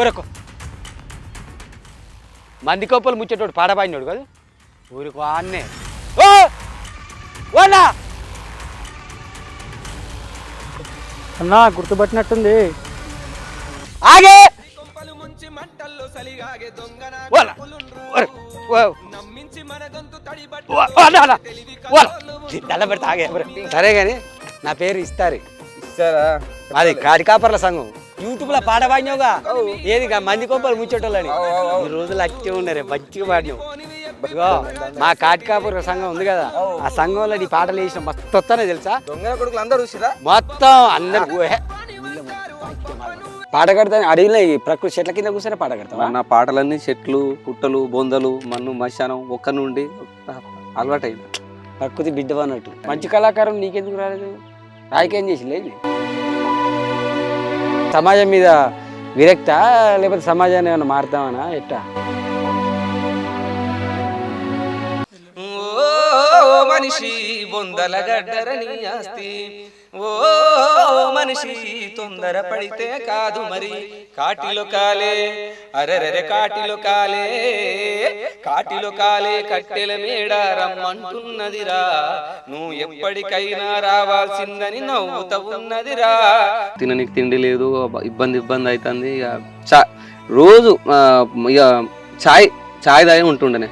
ఊరకు మంది కోపలు ముచ్చేటోడు పాడబాయినోడు కాదు ఊరికి అన్నే ఓ ఓనా అన్నా గుర్తుపట్టినట్టుంది. ఆగే దండ పెడతా ఆగే సరే కానీ నా పేరు ఇస్తారా అది కాడికాపర్ల సంఘం యూట్యూబ్ లో పాట పాడినావుగా ఏది మంది కోపలు ముచ్చేటోళ్ళని ఈ రోజులు అట్టే ఉన్నారే మంచిగా పాడినావు మా కాటికాపూర్ సంఘం ఉంది కదా ఆ సంఘంలో నీ పాటలు వేసిన మస్తు వస్తానే తెలుసా మొత్తం అందరు పాట కడతాను అడవిలో ఈ ప్రకృతి చెట్ల కింద కూర్చొని పాట కడతావా? నా పాటలన్నీ చెట్లు పుట్టలు బొందలు మన్ను మశానం ఒక్క నుండి అలవాటైంది. ప్రకృతి బిడ్డ అన్నట్టు మంచి కళాకారం నీకెందుకు రాలేదు? రాయకేం చేసి లేదు సమాజం మీద విరక్త లేకపోతే సమాజాన్ని ఏమైనా మారుతామనా ఎట్టా? మనిషి బొందల గడ్డరని ఆస్తి ఓ మనిషి తొందర పడితే కాదు మరి కాటిలో కాలే అరెరెరె కాటిలో కాలే కట్టెల మేడ రమ్మంటున్నదిరా నువ్వు ఎప్పటికైనా రావాల్సిందని నవ్వుతా ఉన్నదిరా. తిననికి తిండి లేదు ఇబ్బంది అవుతుంది ఇక రోజు ఇక ఛాయ్ దాగి ఉంటుండనే.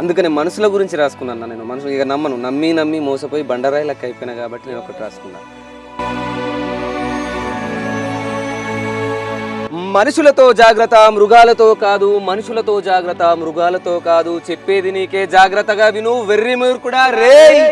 అందుకని మనుషుల గురించి రాసుకున్నాను నేను. మనుషులు ఇక నమ్మి మోసపోయి బండరాయి లెక్క అయిపోయినా కాబట్టి నేను ఒకటి రాసుకున్నాను. మనుషులతో జాగ్రత్త మృగాలతో కాదు, మనుషులతో జాగ్రత్త మృగాలతో కాదు, చెప్పేది నీకే జాగ్రత్తగా విను వెర్రి మూర్ఖుడా రేయ్.